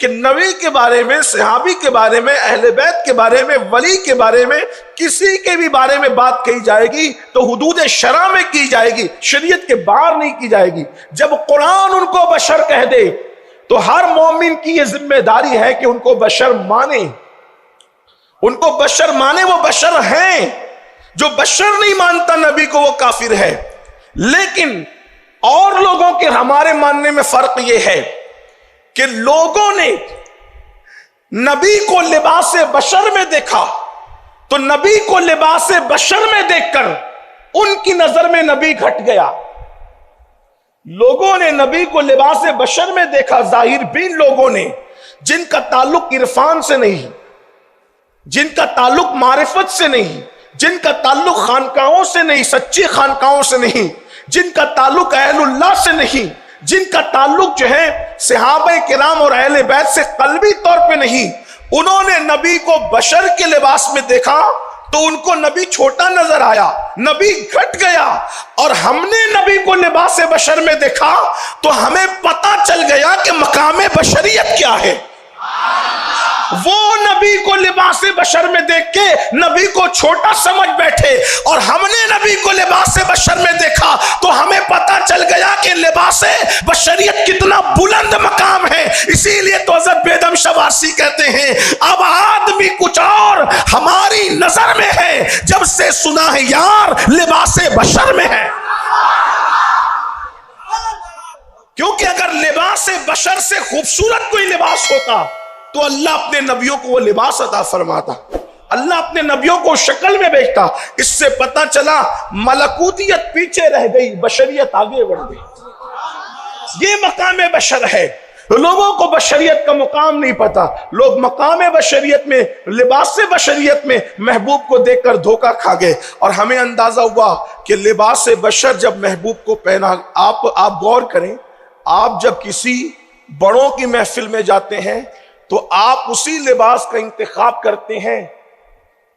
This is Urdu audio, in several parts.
کہ نبی کے بارے میں, صحابی کے بارے میں, اہل بیت کے بارے میں, ولی کے بارے میں, کسی کے بھی بارے میں بات کہی جائے گی تو حدود شرع میں کی جائے گی, شریعت کے باہر نہیں کی جائے گی. جب قرآن ان کو بشر کہہ دے تو ہر مومن کی یہ ذمہ داری ہے کہ ان کو بشر مانے, ان کو بشر مانے. وہ بشر ہیں. جو بشر نہیں مانتا نبی کو وہ کافر ہے. لیکن اور لوگوں کے ہمارے ماننے میں فرق یہ ہے کہ لوگوں نے نبی کو لباس بشر میں دیکھا تو نبی کو لباس بشر میں دیکھ کر ان کی نظر میں نبی گھٹ گیا. لوگوں نے نبی کو لباس بشر میں دیکھا, ظاہر بین لوگوں نے, جن کا تعلق عرفان سے نہیں, جن کا تعلق معرفت سے نہیں, جن کا تعلق خانقاہوں سے نہیں, سچی خانقاہوں سے نہیں, جن کا تعلق اہل اللہ سے نہیں, جن کا تعلق جو ہے صحابہ کرام اور اہل بیت سے قلبی طور پہ نہیں, انہوں نے نبی کو بشر کے لباس میں دیکھا تو ان کو نبی چھوٹا نظر آیا, نبی گھٹ گیا. اور ہم نے نبی کو لباس بشر میں دیکھا تو ہمیں پتہ چل گیا کہ مقام بشریت کیا ہے. وہ نبی کو لباس بشر میں دیکھ کے نبی کو چھوٹا سمجھ بیٹھے, اور ہم نے نبی کو لباس بشر میں دیکھا تو ہمیں پتہ چل گیا کہ لباس بشریت کتنا بلند مقام ہے. اسی لیے تو حضرت بیدم شوارسی کہتے ہیں اب آدمی کچھ اور ہماری نظر میں ہے جب سے سنا ہے یار لباس بشر میں ہے. کیونکہ اگر لباس بشر سے خوبصورت کوئی لباس ہوتا تو اللہ اپنے نبیوں کو وہ لباس عطا فرماتا, اللہ اپنے نبیوں کو شکل میں بھیجتا. اس سے پتہ چلا ملکوتیت پیچھے رہ گئی, بشریت آگے بڑھ گئی. یہ مقام بشر ہے. لوگوں کو بشریت کا مقام نہیں پتا. لوگ مقام بشریت میں, لباس بشریت میں محبوب کو دیکھ کر دھوکہ کھا گئے. اور ہمیں اندازہ ہوا کہ لباس بشر جب محبوب کو پہنا, آپ غور کریں, آپ جب کسی بڑوں کی محفل میں جاتے ہیں تو آپ اسی لباس کا انتخاب کرتے ہیں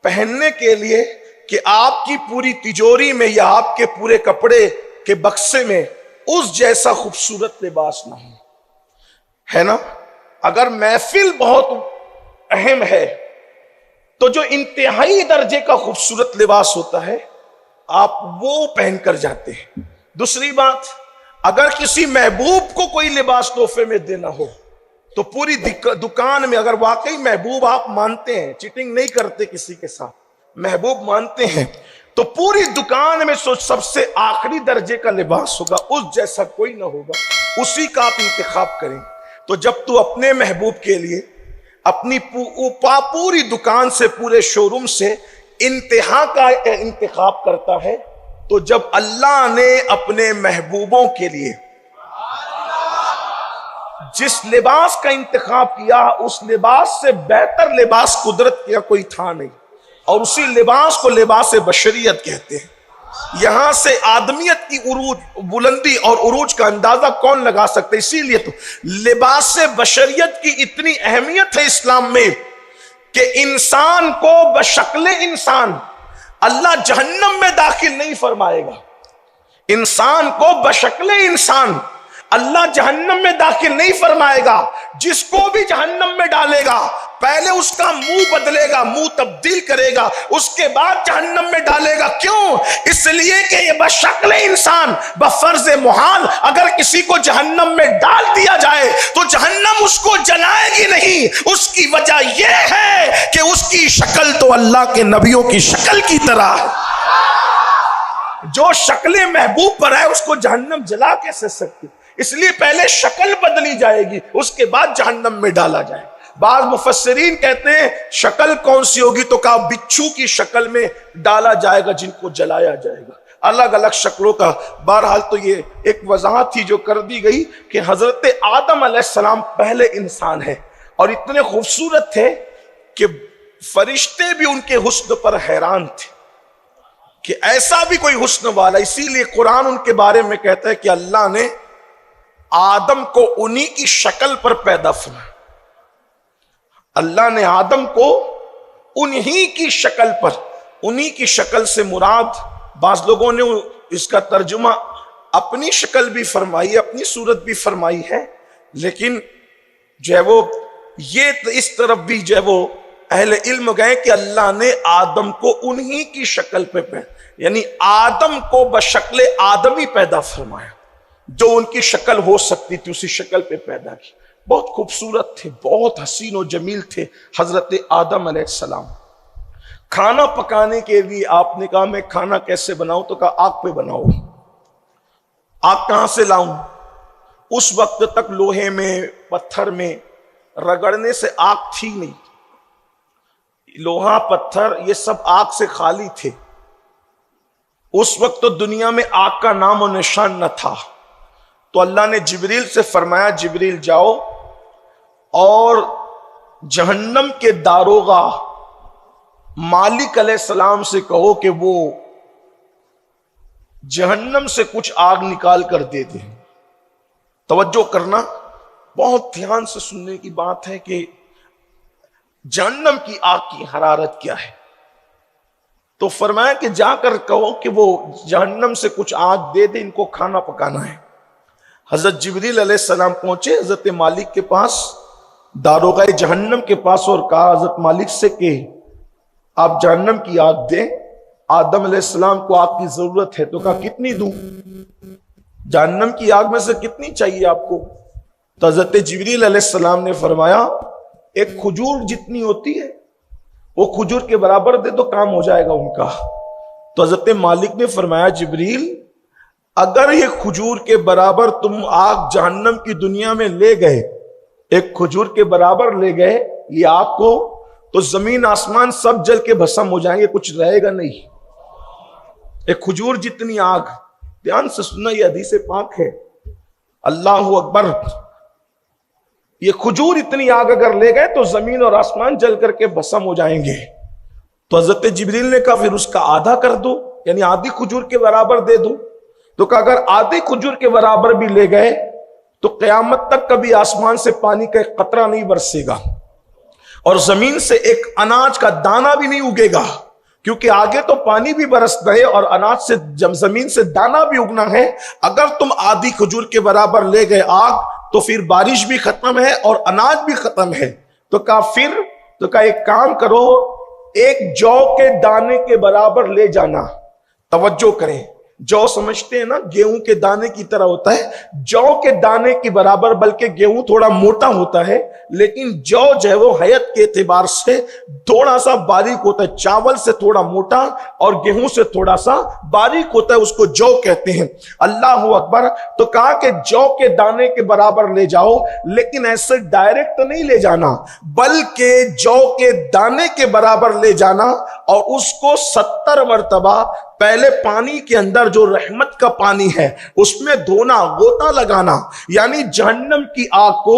پہننے کے لیے کہ آپ کی پوری تجوری میں یا آپ کے پورے کپڑے کے بکسے میں اس جیسا خوبصورت لباس نہ ہو, ہے نا. اگر محفل بہت اہم ہے تو جو انتہائی درجے کا خوبصورت لباس ہوتا ہے آپ وہ پہن کر جاتے ہیں. دوسری بات, اگر کسی محبوب کو کوئی لباس تحفے میں دینا ہو تو پوری دکان میں, اگر واقعی محبوب آپ مانتے ہیں, چیٹنگ نہیں کرتے کسی کے ساتھ, محبوب مانتے ہیں, تو پوری دکان میں سب سے آخری درجے کا لباس ہوگا, اس جیسا کوئی نہ ہوگا, اسی کا آپ انتخاب کریں. تو جب تو اپنے محبوب کے لیے اپنی پوری دکان سے, پورے شو روم سے انتہا کا انتخاب کرتا ہے, تو جب اللہ نے اپنے محبوبوں کے لیے جس لباس کا انتخاب کیا اس لباس سے بہتر لباس قدرت کا کوئی تھا نہیں, اور اسی لباس کو لباس بشریت کہتے ہیں. یہاں سے آدمیت کی عروج, بلندی اور عروج کا اندازہ کون لگا سکتے. اسی لیے تو لباس بشریت کی اتنی اہمیت ہے اسلام میں کہ انسان کو بشکل انسان اللہ جہنم میں داخل نہیں فرمائے گا. انسان کو بشکل انسان اللہ جہنم میں داخل نہیں فرمائے گا. جس کو بھی جہنم میں ڈالے گا پہلے اس کا منہ بدلے گا, منہ تبدیل کرے گا, اس کے بعد جہنم میں ڈالے گا. کیوں؟ اس لیے کہ یہ بشکل انسان بفرض محال اگر کسی کو جہنم میں ڈال دیا جائے تو جہنم اس کو جلائے گی نہیں. اس کی وجہ یہ ہے کہ اس کی شکل تو اللہ کے نبیوں کی شکل کی طرح ہے. جو شکل محبوب پر ہے اس کو جہنم جلا کیسے سکتی. اس لیے پہلے شکل بدلی جائے گی, اس کے بعد جہنم میں ڈالا جائے. بعض مفسرین کہتے ہیں شکل کون سی ہوگی, تو کہا بچھو کی شکل میں ڈالا جائے گا جن کو جلایا جائے گا. الگ الگ شکلوں کا. بہرحال تو یہ ایک وضاحت تھی جو کر دی گئی کہ حضرت آدم علیہ السلام پہلے انسان ہیں اور اتنے خوبصورت تھے کہ فرشتے بھی ان کے حسن پر حیران تھے کہ ایسا بھی کوئی حسن والا. اسی لیے قرآن ان کے بارے میں کہتا ہے کہ اللہ نے آدم کو انہی کی شکل پر پیدا فرمایا. اللہ نے آدم کو انہی کی شکل پر, انہی کی شکل سے مراد بعض لوگوں نے اس کا ترجمہ اپنی شکل بھی فرمائی, اپنی صورت بھی فرمائی ہے, لیکن جو ہے وہ یہ اس طرف بھی جو ہے وہ اہل علم گئے کہ اللہ نے آدم کو انہی کی شکل پہ یعنی آدم کو بشکل آدمی پیدا فرمایا، جو ان کی شکل ہو سکتی تھی اسی شکل پہ پیدا کی۔ بہت خوبصورت تھے، بہت حسین و جمیل تھے حضرت آدم علیہ السلام۔ کھانا پکانے کے لیے آپ نے کہا میں کھانا کیسے بناؤں؟ تو کہا آگ پہ بناؤ۔ آگ کہاں سے لاؤں؟ اس وقت تک لوہے میں پتھر میں رگڑنے سے آگ تھی نہیں، لوہا پتھر یہ سب آگ سے خالی تھے۔ اس وقت تو دنیا میں آگ کا نام و نشان نہ تھا، تو اللہ نے جبریل سے فرمایا جبریل جاؤ اور جہنم کے داروغہ مالک علیہ السلام سے کہو کہ وہ جہنم سے کچھ آگ نکال کر دے دے۔ توجہ کرنا، بہت دھیان سے سننے کی بات ہے کہ جہنم کی آگ کی حرارت کیا ہے۔ تو فرمایا کہ جا کر کہو کہ وہ جہنم سے کچھ آگ دے دے، ان کو کھانا پکانا ہے۔ حضرت جبریل علیہ السلام پہنچے حضرت مالک کے پاس، داروغہ جہنم کے پاس، اور کہا حضرت مالک سے کہ آپ جہنم کی آگ دیں۔ آدم علیہ السلام کو آگ کی ضرورت ہے، تو کہا کتنی دوں؟ جہنم کی آگ میں سے کتنی چاہیے آپ کو؟ تو حضرت جبریل علیہ السلام نے فرمایا ایک کھجور جتنی ہوتی ہے وہ کھجور کے برابر دے تو کام ہو جائے گا ان کا۔ تو حضرت مالک نے فرمایا جبریل اگر یہ کھجور کے برابر تم آگ جہنم کی دنیا میں لے گئے، ایک کھجور کے برابر لے گئے یہ آگ کو، تو زمین آسمان سب جل کے بھسم ہو جائیں گے، کچھ رہے گا نہیں۔ ایک کھجور جتنی آگ، دھیان سے سننا یہ حدیث پاک ہے، اللہ اکبر، یہ کھجور اتنی آگ اگر لے گئے تو زمین اور آسمان جل کر کے بھسم ہو جائیں گے۔ تو حضرت جبریل نے کہا پھر اس کا آدھا کر دو، یعنی آدھی کھجور کے برابر دے دو۔ تو کہا اگر آدھی کھجور کے برابر بھی لے گئے تو قیامت تک کبھی آسمان سے پانی کا ایک قطرہ نہیں برسے گا اور زمین سے ایک اناج کا دانہ بھی نہیں اگے گا، کیونکہ آگے تو پانی بھی برستا ہے اور اناج سے زمین سے دانہ بھی اگنا ہے۔ اگر تم آدھی کھجور کے برابر لے گئے آگ تو پھر بارش بھی ختم ہے اور اناج بھی ختم ہے۔ تو کہا پھر، تو کہا ایک کام کرو، ایک جو کے دانے کے برابر لے جانا۔ توجہ کریں، جو سمجھتے ہیں نا گیہوں کے دانے کی طرح ہوتا ہے، جو کے دانے کی برابر، بلکہ گیہوں تھوڑا موٹا ہوتا ہے لیکن جو ہے وہ حیت کے اعتبار سے تھوڑا سا باریک ہوتا ہے، چاول سے تھوڑا موٹا اور گیہوں سے تھوڑا سا باریک ہوتا ہے، اس کو جو کہتے ہیں۔ اللہ اکبر۔ تو کہا کہ جو کے دانے کے برابر لے جاؤ، لیکن ایسے ڈائریکٹ نہیں لے جانا، بلکہ جو کے دانے کے برابر لے جانا اور اس کو 70 مرتبہ پہلے پانی کے اندر جو رحمت کا پانی ہے اس میں دھونا، غوطہ لگانا، یعنی جہنم کی آگ کو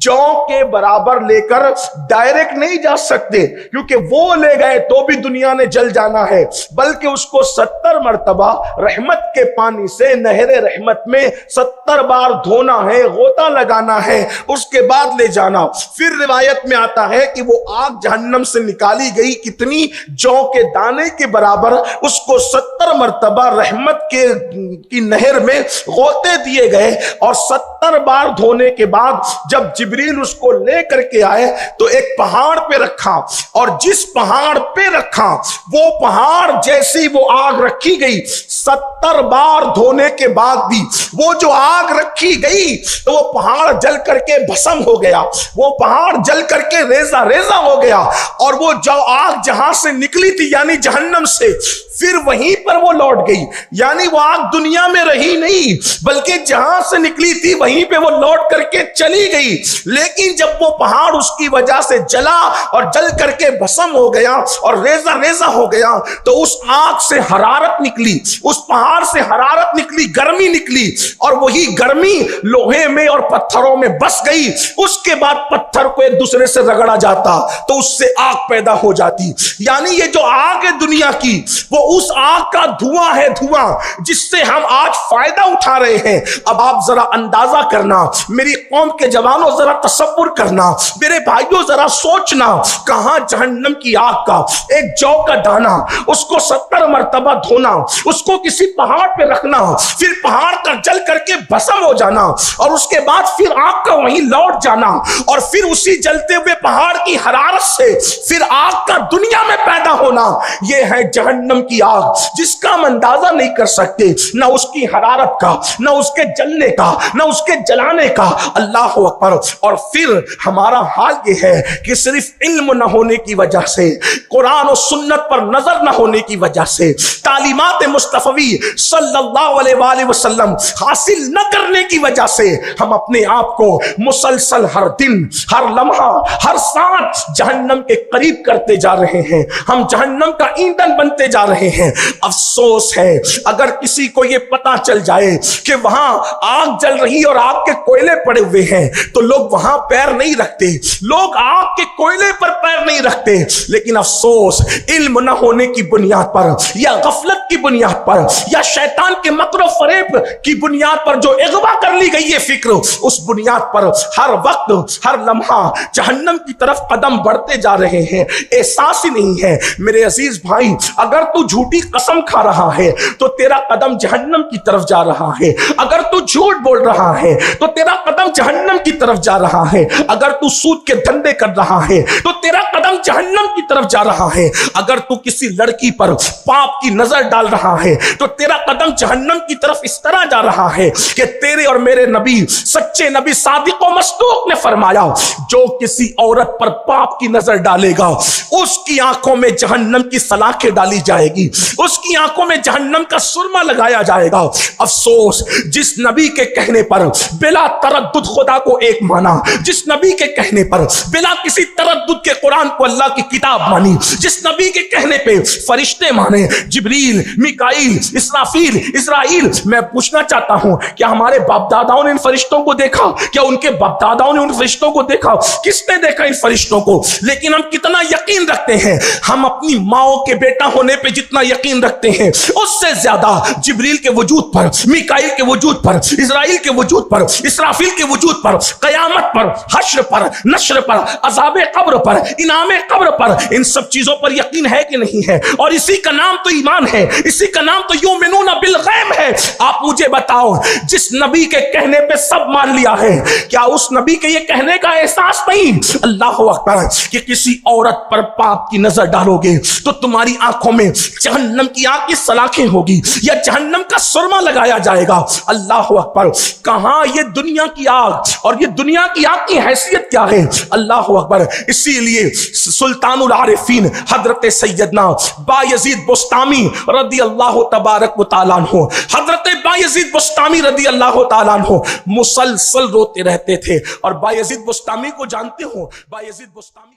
جو کے برابر لے کر ڈائریکٹ نہیں جا سکتے، کیونکہ وہ لے گئے تو بھی دنیا نے جل جانا ہے، بلکہ اس کو 70 مرتبہ رحمت کے پانی سے نہر رحمت میں 70 بار دھونا ہے، غوطہ لگانا ہے، اس کے بعد لے جانا۔ پھر روایت میں آتا ہے کہ وہ آگ جہنم سے نکالی گئی کتنی؟ جو کے دانے کے برابر، اس کو 70 مرتبہ رحمت کی نہر میں غوطے دیے گئے، اور 70 بار دھونے کے بعد جب جبریل اس کو لے کر کے آئے تو ایک پہاڑ پہ رکھا، اور جس پہاڑ پہ رکھا وہ پہاڑ جیسی وہ آگ رکھی گئی، 70 بار دھونے کے بعد بھی وہ جو آگ رکھی گئی تو وہ پہاڑ جل کر کے بھسم ہو گیا، وہ پہاڑ جل کر کے ریزہ ریزہ ہو گیا، اور وہ جو آگ جہاں سے نکلی تھی یعنی جہنم سے، پھر وہیں پر وہ لوٹ گئی، یعنی وہ آگ دنیا میں رہی نہیں بلکہ جہاں سے نکلی تھی وہیں پہ وہ لوٹ کر کے چلی گئی۔ لیکن جب وہ پہاڑ اس کی وجہ سے جلا اور جل کر کے بھسم ہو گیا اور ریزہ ریزہ ہو گیا تو اس آگ سے حرارت نکلی، اس پہاڑ سے حرارت نکلی، گرمی نکلی، اور وہی گرمی لوہے میں اور پتھروں میں بس گئی۔ اس کے بعد پتھر کو ایک دوسرے سے رگڑا جاتا تو اس سے آگ پیدا ہو جاتی، یعنی یہ جو آگ ہے دنیا کی وہ اس آگ کا دھواں ہے، دھواں جس سے ہم آج فائدہ اٹھا رہے ہیں۔ اب آپ ذرا اندازہ اندازہ کرنا, میری قوم کے جوانوں ذرا تصور کرنا, میرے بھائیوں ذرا سوچنا, کہاں جہنم کی آگ کا ایک جو کا دانا, اس کو 70 مرتبہ دھونا, اس کو کسی پہاڑ پہ رکھنا, پھر پہاڑ کا جل کر کے بھسم ہو جانا, اور اس کے بعد پھر آگ کا وہیں لوٹ جانا, اور پھر اسی جلتے ہوئے پہاڑ کی حرارت سے پھر آگ کا دنیا میں پیدا ہونا. یہ ہے جہنم کی آگ, جس کا ہم اندازہ نہیں کر سکتے, نہ اس کی حرارت کا, نہ اس کے جلنے کا, نہ اس کے جلانے کا. اللہ اکبر. اور پھر ہمارا حال یہ ہے کہ صرف علم نہ ہونے کی وجہ سے, قرآن و سنت پر نظر نہ ہونے کی وجہ سے, تعلیمات مصطفی صلی اللہ علیہ وآلہ وسلم حاصل نہ کرنے کی وجہ سے ہم اپنے آپ کو مسلسل ہر دن, ہر لمحہ, ہر سانس جہنم کے قریب کرتے جا رہے ہیں. ہم جہنم کا ایندھن بنتے جا رہے ہیں. افسوس ہے اگر کسی کو یہ پتا چل جائے کہ وہاں آگ جل رہی اور آگ کے کوئلے پڑے ہوئے ہیں تو لوگ وہاں پیر نہیں رکھتے, لوگ آگ کے کوئلے پر پیر نہیں رکھتے. لیکن افسوس, علم نہ ہونے کی بنیاد پر, یا غفلت کی بنیاد پر, یا شیطان کے مکر و فریب کی بنیاد پر جو اغوا کر لی گئی ہے فکر, اس بنیاد پر ہر وقت, ہر لمحہ جہنم کی طرف قدم بڑھتے جا رہے ہیں. احساس ہی نہیں ہے. میرے عزیز بھائی, اگر تو جھوٹی قسم کھا رہا ہے تو تیرا قدم جہنم کی طرف جا رہا ہے. اگر تو جھوٹ بول رہا ہے تو تیرا قدم جہنم کی طرف جا رہا ہے. اگر تو سود کے دھندے کر رہا ہے تو تیرا قدم جہنم کی طرف جا رہا ہے. اگر تو کسی لڑکی پر پاپ کی نظر ڈال رہا ہے تو تیرا قدم جہنم کی طرف اس طرح جا رہا ہے کہ تیرے اور میرے نبی, سچے نبی صادق و مصدوق نے فرمایا, جو کسی عورت پر پاپ کی نظر ڈالے گا اس کی آنکھوں میں جہنم کی سلاخیں ڈالی جائے گی, اس کی آنکھوں میں جہنم کا سرما لگایا جائے گا. افسوس, جس نبی کے کہنے پر بلا تردد خدا کو ایک مانا, جس نبی کے کہنے پر بلا کسی تردد کے قرآن کو اللہ کی کتاب مانی, جس نبی کے کہنے پہ فرشتے مانے, جبریل, میکائیل, اسرافیل, اسرائیل. میں پوچھنا چاہتا ہوں, کیا ہمارے باپ داداؤں نے ان فرشتوں کو دیکھا؟ کیا ان کے باپ داداؤں نے ان فرشتوں کو دیکھا؟ کس نے دیکھا ان فرشتوں کو؟ لیکن ہم کتنا یقین رکھتے ہیں, ہم اپنی ماؤں کے بیٹا ہونے پہ جتنا یقین رکھتے ہیں اس سے زیادہ جبریل کے وجود پر, میکائیل کے وجود پر, اسرائیل کے وجود پر, اسرافیل کے وجود پر, قیامت پر, حشر پر, نشر پر, عذاب قبر پر, انعام قبر پر, ان سب چیزوں پر یقین ہے کہ نہیں ہے؟ اور اسی کا نام تو ایمان ہے, اسی کا نام تو یؤمنون بالغیب ہے. آپ مجھے بتاؤ, جس نبی کے کہنے پہ سب مان لیا ہے, کیا اس نبی کے یہ کہنے کا احساس نہیں, اللہ اکبر, کہ کسی عورت پر پاپ کی نظر ڈالو گے تو تمہاری آنکھوں میں جہنم کی آگ کی سلاخیں ہوگی یا جہنم کا سرما لگایا جائے گا. اللہ اکبر. کہاں یہ دنیا کی آگ, اور یہ دنیا کی آگ کی حیثیت کیا ہے؟ اللہ اکبر. اسی لیے سلطان العارفین حضرت سیدنا بایزید بسطامی رضی اللہ تبارک و تعالیٰ عنہ, حضرت بایزید بسطامی رضی اللہ تعالیٰ عنہ مسلسل روتے رہتے تھے. اور بایزید بسطامی کو جانتے ہو؟ بایزید بسطامی